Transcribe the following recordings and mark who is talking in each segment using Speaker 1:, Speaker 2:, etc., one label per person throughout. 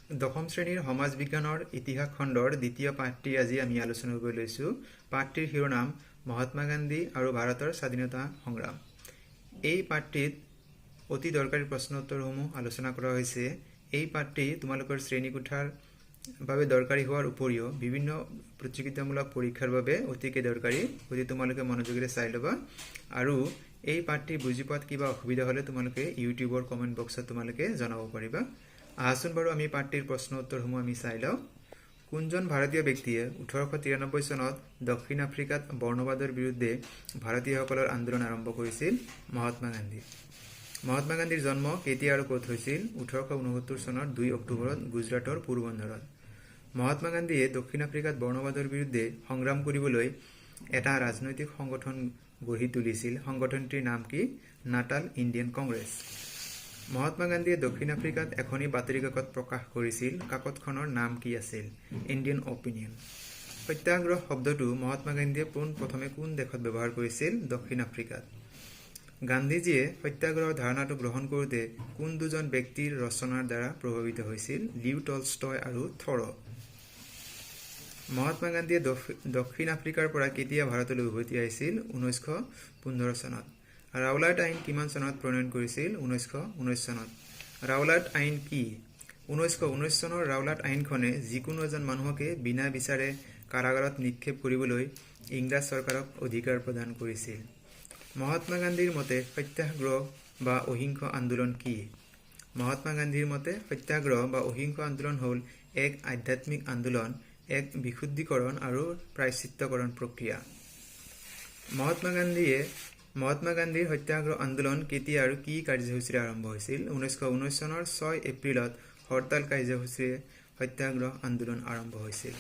Speaker 1: দশম শ্ৰেণীৰ সমাজ বিজ্ঞানৰ ইতিহাস খণ্ডৰ দ্বিতীয় পাঠটি আজি আমি আলোচনা কৰিব লৈছোঁ। পাঠটিৰ শিৰোনাম মহাত্মা গান্ধী আৰু ভাৰতৰ স্বাধীনতা সংগ্ৰাম। এই পাঠটিত অতি দৰকাৰী প্ৰশ্ন উত্তৰসমূহ আলোচনা কৰা হৈছে। এই পাঠটি তোমালোকৰ শ্ৰেণীকোঠাৰ বাবে দৰকাৰী হোৱাৰ উপৰিও বিভিন্ন প্ৰতিযোগিতামূলক পৰীক্ষাৰ বাবে অতিকে দৰকাৰী, গতিকে তোমালোকে মনোযোগেৰে চাই ল'বা। আৰু এই পাঠটি বুজি পোৱাত কিবা অসুবিধা হ'লে তোমালোকে ইউটিউবৰ কমেণ্ট বক্সত তোমালোকে জনাব পাৰিবা। আহাচোন বাৰু আমি পাঠটিৰ প্ৰশ্ন উত্তৰসমূহ আমি চাই লওঁ। কোনজন ভাৰতীয় ব্যক্তিয়ে 1893 চনত দক্ষিণ আফ্ৰিকাত বৰ্ণবাদৰ বিৰুদ্ধে ভাৰতীয়সকলৰ আন্দোলন আৰম্ভ কৰিছিল? মহাত্মা গান্ধী। মহাত্মা গান্ধীৰ জন্ম কেতিয়া আৰু ক'ত হৈছিল? 1869 চনৰ 2 অক্টোবৰত গুজৰাটৰ পোৰবন্দৰত। মহাত্মা গান্ধীয়ে দক্ষিণ আফ্ৰিকাত বৰ্ণবাদৰ বিৰুদ্ধে সংগ্ৰাম কৰিবলৈ এটা ৰাজনৈতিক সংগঠন গঢ়ি তুলিছিল। সংগঠনটিৰ নাম কি? Natal Indian Congress. মহাত্মা গান্ধীয়ে দক্ষিণ আফ্ৰিকাত এখনি বাতৰি কাকত প্ৰকাশ কৰিছিল। কাকতখনৰ নাম কি আছিল? Indian opinion. সত্যাগ্ৰহ শব্দটো মহাত্মা গান্ধীয়ে পোনপ্ৰথমে কোন দেশত ব্যৱহাৰ কৰিছিল? দক্ষিণ আফ্ৰিকাত। গান্ধীজীয়ে সত্যাগ্ৰহৰ ধাৰণাটো গ্ৰহণ কৰোঁতে কোন দুজন ব্যক্তিৰ ৰচনাৰ দ্বাৰা প্ৰভাৱিত হৈছিল? লিও টলষ্টয় আৰু থৰ। মহাত্মা গান্ধীয়ে দক্ষিণ আফ্ৰিকাৰ পৰা কেতিয়া ভাৰতলৈ উভতি আহিছিল? 1915 চনত। ৰাওলাট আইন কিমান চনত প্ৰণয়ন কৰিছিল? 1919 চনত। ৰাওলাট আইন কি? 1919 চনৰ ৰাওলাট আইনখনে যিকোনো এজন মানুহকে বিনা বিচাৰে কাৰাগাৰত নিক্ষেপ কৰিবলৈ ইংৰাজ চৰকাৰক অধিকাৰ প্ৰদান কৰিছিল। মহাত্মা গান্ধীৰ মতে সত্যাগ্ৰহ বা অহিংস আন্দোলন কি? মহাত্মা গান্ধীৰ মতে সত্যাগ্ৰহ বা অহিংস আন্দোলন হ'ল এক আধ্যাত্মিক আন্দোলন, এক বিশুদ্ধিকৰণ আৰু প্ৰায়শ্চিত্তকৰণ প্ৰক্ৰিয়া। মহাত্মা গান্ধীৰ সত্যাগ্ৰহ আন্দোলন কেতিয়া আৰু কি কাৰ্যসূচীৰে আৰম্ভ হৈছিল? 1919 চনৰ 6 এপ্ৰিলত হৰতাল কাৰ্যসূচীৰে সত্যাগ্ৰহ আন্দোলন আৰম্ভ হৈছিল।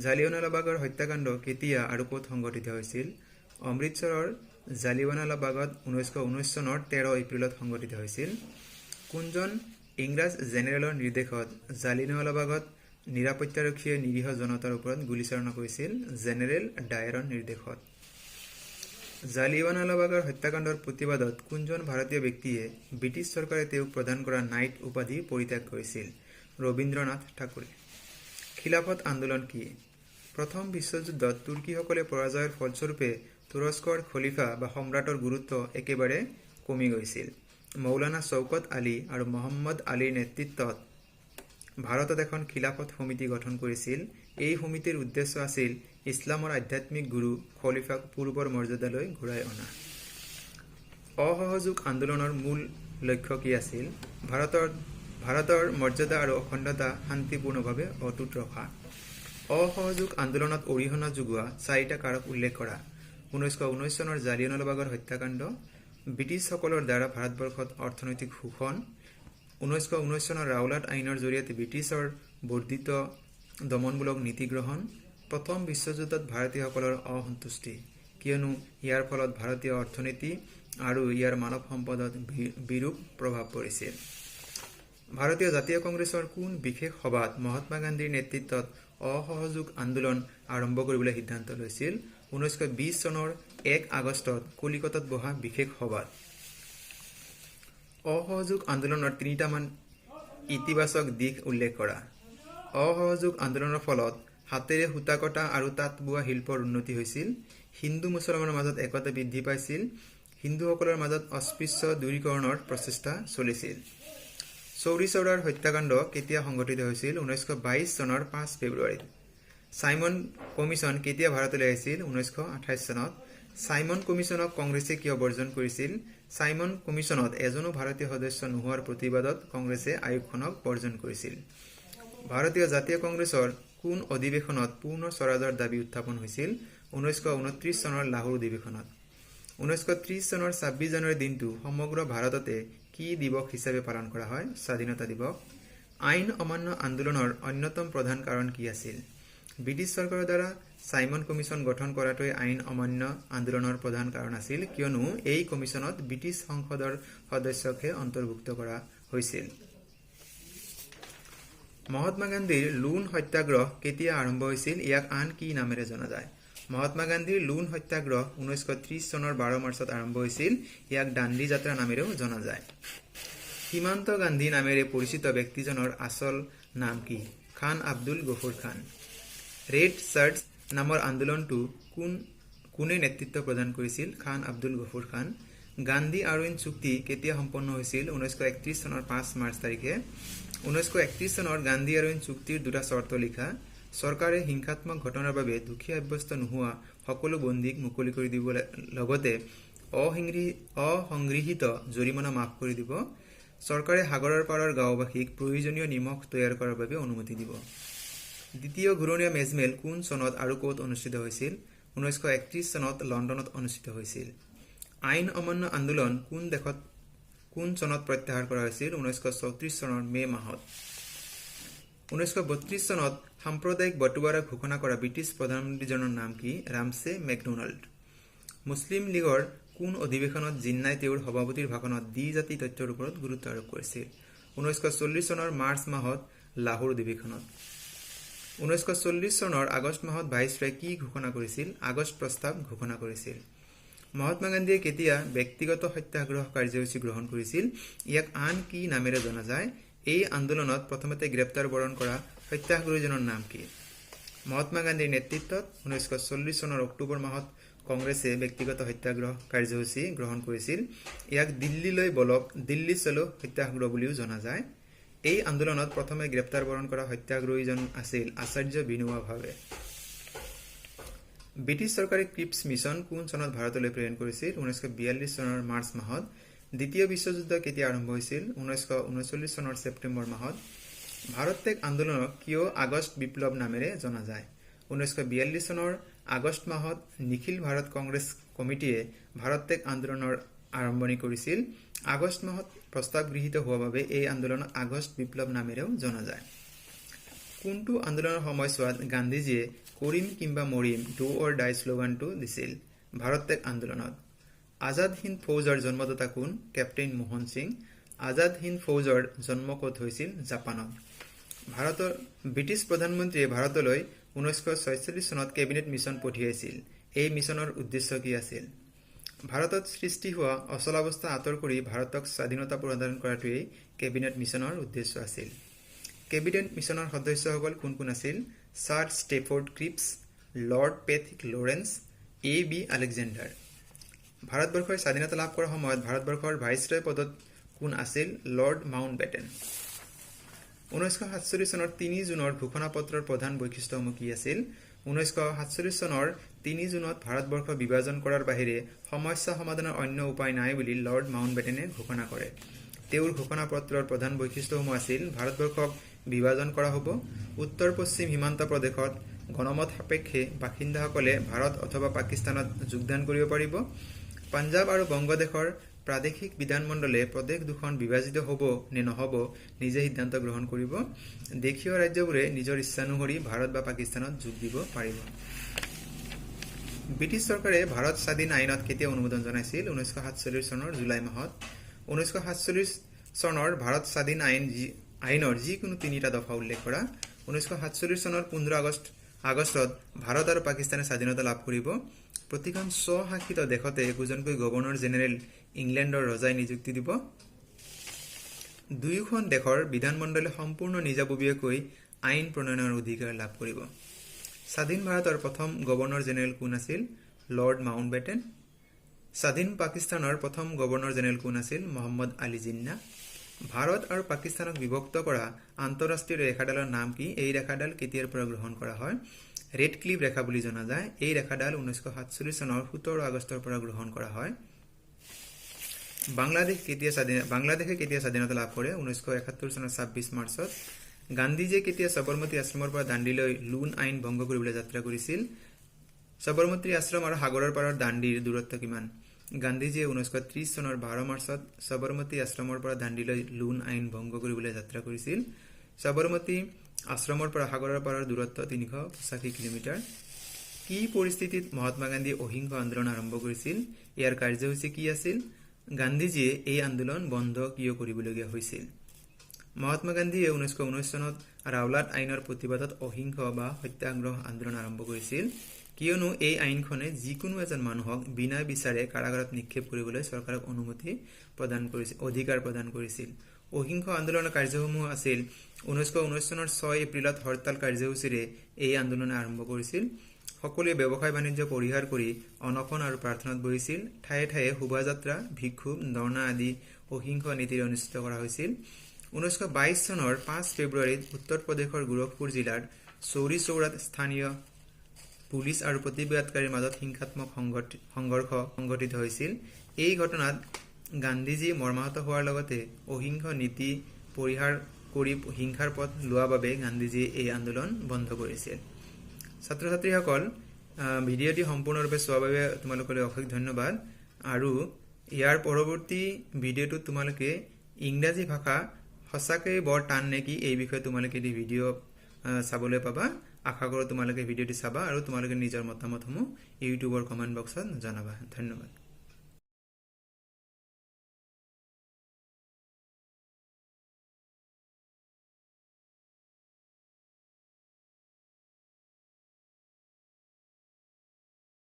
Speaker 1: জালিয়ানৱালাবাগৰ হত্যাকাণ্ড কেতিয়া আৰু ক'ত সংঘটিত হৈছিল? অমৃতসৰৰ জালিয়ানৱালাবাগত 1919 চনৰ 13 এপ্ৰিলত সংঘটিত হৈছিল। কোনজন ইংৰাজ জেনেৰেলৰ নিৰ্দেশত জালিয়ানৱালাবাগত নিৰাপত্তাৰক্ষীয়ে নিৰীহ জনতাৰ ওপৰত গুলীচালনা কৰিছিল? জেনেৰেল ডায়াৰৰ নিৰ্দেশত। জালিয়ানৱালাবাগৰ হত্যাকাণ্ডৰ প্ৰতিবাদত কোনজন ভাৰতীয় ব্যক্তিয়ে ব্ৰিটিছ চৰকাৰে তেওঁক প্ৰদান কৰা নাইট উপাধি পৰিত্যাগ কৰিছিল? ৰবীন্দ্ৰনাথ ঠাকুৰে। খিলাফত আন্দোলন কি? প্ৰথম বিশ্বযুদ্ধত তুৰ্কীসকলে পৰাজয়ৰ ফলস্বৰূপে তুৰস্কৰ খলিফা বা সম্ৰাটৰ গুৰুত্ব একেবাৰে কমি গৈছিল। মৌলানা শওকত আলী আৰু মহম্মদ আলীৰ নেতৃত্বত ভাৰতত এখন খিলাফত সমিতি গঠন কৰিছিল। এই সমিতিৰ উদ্দেশ্য আছিল ইছলামৰ আধ্যাত্মিক গুৰু খলিফাক পূৰ্বৰ মৰ্যাদালৈ ঘূৰাই অনা। অসহযোগ আন্দোলনৰ মূল লক্ষ্য কি আছিল? ভাৰতৰ মৰ্যাদা আৰু অখণ্ডতা শান্তিপূৰ্ণভাৱে অটুট ৰখা। অসহযোগ আন্দোলনত অৰিহণা যোগোৱা 4টা কাৰক উল্লেখ কৰা। 1919 চনৰ জালিয়ানৱালাবাগৰ হত্যাকাণ্ড, ব্ৰিটিছসকলৰ দ্বাৰা ভাৰতবৰ্ষত অৰ্থনৈতিক শোষণ, 1919 চনৰ ৰাওলাট আইনৰ জৰিয়তে ব্ৰিটিছৰ বৰ্ধিত দমনমূলক নীতি গ্ৰহণ, প্ৰথম বিশ্বযুদ্ধত ভাৰতীয়সকলৰ অসন্তুষ্টি, কিয়নো ইয়াৰ ফলত ভাৰতীয় অৰ্থনীতি আৰু ইয়াৰ মানৱ সম্পদত বিৰূপ প্ৰভাৱ পৰিছিল। ভাৰতীয় জাতীয় কংগ্ৰেছৰ কোন বিশেষ সভাত মহাত্মা গান্ধীৰ নেতৃত্বত অসহযোগ আন্দোলন আৰম্ভ কৰিবলৈ সিদ্ধান্ত লৈছিল? 1920 চনৰ 1 আগষ্টত কলিকতাত বহা বিশেষ সভাত। অসহযোগ আন্দোলনৰ 3টামান ইতিবাচক দিশ উল্লেখ কৰা। অসহযোগ আন্দোলনৰ ফলত হাতেৰে সূতা কটা আৰু তাঁত বোৱা শিল্পৰ উন্নতি হৈছিল। হিন্দু মুছলমানৰ মাজত একতা বৃদ্ধি পাইছিল। হিন্দুসকলৰ মাজত অস্পৃশ্য দূৰীকৰণৰ প্ৰচেষ্টা চলিছিল। চৌৰি চৌৰাৰ হত্যাকাণ্ড কেতিয়া সংঘটিত হৈছিল? 1922 চনৰ 5 ফেব্ৰুৱাৰীত। চাইমন কমিছন কেতিয়া ভাৰতলৈ আহিছিল? 1928 চনত। চাইমন কমিছনক কংগ্ৰেছে কিয় বৰ্জন কৰিছিল? চাইমন কমিছনত এজনো ভাৰতীয় সদস্য নোহোৱাৰ প্ৰতিবাদত কংগ্ৰেছে আয়োগখনক বৰ্জন কৰিছিল। ভাৰতীয় জাতীয় কংগ্ৰেছৰ কোন অধিৱেশনত পূৰ্ণ স্বৰাজৰ দাবী উত্থাপন হৈছিল? 1929 চনৰ লাহোৰ অধিৱেশনত। 1930 চনৰ 26 জানুৱাৰী দিনটো সমগ্ৰ ভাৰততে কি দিৱস হিচাপে পালন কৰা হয়? স্বাধীনতা দিৱস। আইন অমান্য আন্দোলনৰ অন্যতম প্ৰধান কাৰণ কি আছিল? ব্ৰিটিছ চৰকাৰৰ দ্বাৰা চাইমন কমিছন গঠন কৰাটোৱে আইন অমান্য আন্দোলনৰ প্ৰধান কাৰণ আছিল, কিয়নো এই কমিছনত ব্ৰিটিছ সংসদৰ সদস্যকহে অন্তৰ্ভুক্ত কৰা হৈছিল। মহাত্মা গান্ধীৰ লুণ সত্যাগ্ৰহ কেতিয়া আৰম্ভ হৈছিল? ইয়াক আন কি নামেৰে জনা যায়? মহাত্মা গান্ধীৰ লুণ সত্যাগ্ৰহ 1930 চনৰ 12 মাৰ্চত আৰম্ভ হৈছিল। ইয়াক দাণ্ডী যাত্ৰা নামেৰেও জনা যায়। সীমান্ত গান্ধী নামেৰে পৰিচিত ব্যক্তিজনৰ আচল নাম কি? খান আব্দুল গফুৰ খান। ৰেড চাৰ্চ নামৰ আন্দোলনটো কোনে নেতৃত্ব প্ৰদান কৰিছিল? খান আব্দুল গফুৰ খান। গান্ধী আৰউইন চুক্তি কেতিয়া সম্পন্ন হৈছিল? 1931 চনৰ 5 মাৰ্চ তাৰিখে। 1931 চনৰ গান্ধী আৰউইন চুক্তিৰ দুটা চৰ্ত লিখা। চৰকাৰে হিংসাত্মক ঘটনাৰ বাবে দোষী সাব্যস্ত নোহোৱা সকলো বন্দীক মুকলি কৰি দিব, লগতে অসংগৃহীত জৰিমনা মাফ কৰি দিব। চৰকাৰে সাগৰৰ পাৰৰ গাঁওবাসীক প্ৰয়োজনীয় নিমখ তৈয়াৰ কৰাৰ বাবে অনুমতি দিব। দ্বিতীয় ঘূৰণীয়া মেজমেল কোন চনত আৰু ক'ত অনুষ্ঠিত হৈছিল? 1931 চনত লণ্ডনত অনুষ্ঠিত হৈছিল। আইন অমান্য আন্দোলন কোন চনত প্ৰত্যাহাৰ কৰা হৈছিল? 1934 চনৰ মে মাহত। 1932 চনত সাম্প্ৰদায়িক বটুৱাৰা ঘোষণা কৰা ব্ৰিটিছ প্ৰধানমন্ত্ৰীজনৰ নাম কি? ৰামছে মেকডোনাল্ড। মুছলিম লীগৰ কোন অধিৱেশনত জিন্নাই তেওঁৰ সভাপতিৰ ভাষণত দ্বি-জাতি তথ্যৰ ওপৰত গুৰুত্ব আৰোপ কৰিছিল? 1940 চনৰ মাৰ্চ মাহত লাহোৰ অধিৱেশনত। 1940 চনৰ আগষ্ট মাহত ভাইচৰয়ে কি ঘোষণা কৰিছিল? আগষ্ট প্ৰস্তাৱ ঘোষণা কৰিছিল। মহাত্মা গান্ধীয়ে কেতিয়া ব্যক্তিগত সত্যাগ্ৰহ কাৰ্যসূচী গ্ৰহণ কৰিছিল? ইয়াক আন কি নামেৰে জনা যায়? এই আন্দোলনত প্ৰথমতে গ্ৰেপ্তাৰ বৰণ কৰা সত্যাগ্ৰহীজনৰ নাম কি? মহাত্মা গান্ধীৰ নেতৃত্বত 1940 চনৰ অক্টোবৰ মাহত কংগ্ৰেছে ব্যক্তিগত সত্যাগ্ৰহ কাৰ্যসূচী গ্ৰহণ কৰিছিল। ইয়াক দিল্লী চলো সত্যাগ্ৰহ বুলিও জনা যায়। এই আন্দোলনত প্ৰথমে গ্ৰেপ্তাৰ বৰণ কৰা সত্যাগ্ৰহীজন আছিল আচাৰ্য বিনোবা ভাৱে। ব্ৰিটিছ চৰকাৰে ক্ৰিপছ মিছন কোন চনত ভাৰতলৈ প্ৰেৰণ কৰিছিল? 1942 চনৰ মাৰ্চ মাহত। দ্বিতীয় বিশ্বযুদ্ধ কেতিয়া আৰম্ভ হৈছিল? 1939 চনৰ ছেপ্টেম্বৰ মাহত। ভাৰত ত্যাগ আন্দোলনক কিয় আগষ্ট বিপ্লৱ নামেৰে জনা যায়? 1942 চনৰ আগষ্ট মাহত নিখিল ভাৰত কংগ্ৰেছ কমিটিয়ে ভাৰত ত্যাগ আন্দোলনৰ আৰম্ভণি কৰিছিল। আগষ্ট মাহত প্ৰস্তাৱ গৃহীত হোৱাৰ বাবে এই আন্দোলনক আগষ্ট বিপ্লৱ নামেৰেও জনা যায়। কোনটো আন্দোলনৰ সময়ছোৱাত গান্ধীজীয়ে কৰিম কিম্বা মৰিম ডু অৰ ডাই শ্লোগানটো দিছিল? ভাৰত ত্যাগ আন্দোলনত। আজাদ হিন্দ ফৌজৰ জন্মদাতা কোন? কেপ্টেইন মোহন সিং। আজাদ হিন্দ ফৌজৰ জন্ম ক'ত হৈছিল? জাপানত। ব্ৰিটিছ প্ৰধানমন্ত্ৰীয়ে ভাৰতলৈ 1946 চনত কেবিনেট মিছন পঠিয়াইছিল। এই মিছনৰ উদ্দেশ্য কি আছিল? ভাৰতত সৃষ্টি হোৱা অচলাৱস্থা আঁতৰ কৰি ভাৰতক স্বাধীনতা প্ৰদান কৰাটোৱেই কেবিনেট মিছনৰ উদ্দেশ্য আছিল। কেবিনেট মিছনৰ সদস্যসকল কোন কোন আছিল? Sir Stafford Cripps, Lord Pethick Lawrence, V Alexander. ভাৰতবৰ্ষই স্বাধীনতা লাভ কৰাৰ সময়ত ভাৰতবৰ্ষৰ ভাইচৰয় পদত কোন আছিল? Lord Mountbatten. 1947 চনৰ 3 জুনৰ ঘোষণাপত্ৰৰ প্ৰধান বৈশিষ্ট্যসমূহ কি আছিল? 1947 চনৰ 3 জুনত ভাৰতবৰ্ষ বিভাজন কৰাৰ বাহিৰে সমস্যা সমাধানৰ অন্য উপায় নাই বুলি লৰ্ড মাউণ্টবেটেনে ঘোষণা কৰে। তেওঁৰ ঘোষণাপত্ৰৰ প্ৰধান বৈশিষ্ট্যসমূহ আছিল: ভাৰতবৰ্ষক বিভাজন কৰা হ'ব, উত্তৰ পশ্চিম সীমান্ত প্ৰদেশত গণমত সাপেক্ষে বাসিন্দাসকলে ভাৰত অথবা পাকিস্তানত যোগদান কৰিব পাৰিব, পাঞ্জাৱ আৰু বংগদেশৰ প্ৰাদেশিক বিধানমণ্ডলে প্ৰদেশ দুখন বিভাজিত হ'ব নে নহ'ব নিজে সিদ্ধান্ত গ্ৰহণ কৰিব, দেশীয় ৰাজ্যবোৰে নিজৰ ইচ্ছানুসৰি ভাৰত বা পাকিস্তানত যোগ দিব পাৰিব। ব্ৰিটিছ চৰকাৰে ভাৰত স্বাধীন আইনত কেতিয়া অনুমোদন জনাইছিল? 1947 চনৰ জুলাই মাহত। 1947 চনৰ ভাৰত স্বাধীন আইনৰ যিকোনো 3টা দফা উল্লেখ কৰা। 1947 চনৰ 15 আগষ্টত ভাৰত আৰু পাকিস্তানে স্বাধীনতা লাভ কৰিব। প্ৰতিখন স্বশাসিত দেশতে একোজনকৈ গভৰ্ণৰ জেনেৰেল ইংলেণ্ডৰ ৰজাই নিযুক্তি দিব। দুয়োখন দেশৰ বিধানমণ্ডলে সম্পূৰ্ণ নিজাববীয়াকৈ আইন প্ৰণয়নৰ অধিকাৰ লাভ কৰিব। স্বাধীন ভাৰতৰ প্ৰথম গভৰ্ণৰ জেনেৰেল কোন আছিল? Lord Mountbatten. স্বাধীন পাকিস্তানৰ প্ৰথম গভৰ্ণৰ জেনেৰেল কোন আছিল? মহম্মদ আলী জিন্না। ভাৰত আৰু পাকিস্তানক বিভক্ত কৰা আন্তঃৰাষ্ট্ৰীয় ৰেখাডালৰ নাম কি? এই ৰেখাডাল কেতিয়াৰ পৰা গ্ৰহণ কৰা হয়? ৰেড ক্লিফ ৰেখা বুলি জনা যায়। এই ৰেখাডাল 1947 চনৰ 17 আগষ্টৰ পৰা গ্ৰহণ কৰা হয়। বাংলাদেশে কেতিয়া স্বাধীনতা লাভ কৰে? 1971 চনৰ 26 মাৰ্চত। গান্ধীজীয়ে কেতিয়া সবৰমতী আশ্ৰমৰ পৰা দাণ্ডিলৈ লোণ আইন ভংগ কৰিবলৈ যাত্ৰা কৰিছিল? সবৰমতী আশ্ৰম আৰু সাগৰৰ পাৰৰ দাণ্ডিৰ দূৰত্ব কিমান? গান্ধীজীয়ে 1930 চনৰ 12 মাৰ্চত সবৰমতী আশ্ৰমৰ পৰা দাণ্ডিলৈ লোণ আইন ভংগ কৰিবলৈ যাত্ৰা কৰিছিল। সবৰমতী আশ্ৰমৰ পৰা সাগৰৰ পাৰৰ দূৰত্ব 385 কিলোমিটাৰ। কি পৰিস্থিতিত মহাত্মা গান্ধীয়ে অহিংস আন্দোলন আৰম্ভ কৰিছিল? ইয়াৰ কাৰ্যসূচী কি আছিল? গান্ধীজীয়ে এই আন্দোলন বন্ধ কিয় কৰিবলগীয়া হৈছিল? মহাত্মা গান্ধীয়ে 1919 চনত ৰাওলাট আইনৰ প্ৰতিবাদত অহিংস বা সত্যাগ্ৰহ আন্দোলন আৰম্ভ কৰিছিল, কিয়নো এই আইনখনে যিকোনো এজন মানুহক বিনা বিচাৰে কাৰাগাৰত নিক্ষেপ কৰিবলৈ চৰকাৰক অধিকাৰ প্ৰদান কৰিছিল। অহিংস আন্দোলনৰ কাৰ্যসমূহ আছিল 1919 চনৰ 6 এপ্ৰিলত হৰতাল কাৰ্যসূচীৰে এই আন্দোলন আৰম্ভ কৰিছিল। সকলোৱে ব্যৱসায় বাণিজ্য পৰিহাৰ কৰি অনশন আৰু প্ৰাৰ্থনাত বহিছিল। ঠায়ে ঠায়ে শোভাযাত্ৰা, বিক্ষোভ, ধৰ্ণা আদি অহিংস নীতিৰে অনুষ্ঠিত কৰা হৈছিল। 1922 চনৰ 5 ফেব্ৰুৱাৰীত উত্তৰ প্ৰদেশৰ গোৰখপুৰ জিলাৰ চৌৰি চৌৰাত স্থানীয় পুলিচ আৰু প্ৰতিবাদকাৰীৰ মাজত হিংসাত্মক সংঘৰ্ষ সংঘটিত হৈছিল। এই ঘটনাত গান্ধীজী মৰ্মাহত হোৱাৰ লগতে অহিংস নীতি পৰিহাৰ কৰি হিংসাৰ পথ লোৱা বাবে গান্ধীজীয়ে এই আন্দোলন বন্ধ কৰিছিল। ছাত্ৰ ছাত্ৰীসকল, ভিডিঅ'টি সম্পূৰ্ণৰূপে চোৱাৰ বাবে তোমালোকলৈ অশেষ ধন্যবাদ। আৰু ইয়াৰ পৰৱৰ্তী ভিডিঅ'টোত তোমালোকে ইংৰাজী ভাষা সঁচাকৈ বৰ টান নেকি এই বিষয়ে তোমালোকে এটি ভিডিঅ' চাবলৈ পাবা। আশা কৰোঁ তোমালোকে ভিডিঅ'টি চাবা আৰু তোমালোকে নিজৰ মতামতসমূহ ইউটিউবৰ কমেণ্ট বক্সত জনাবা। ধন্যবাদ।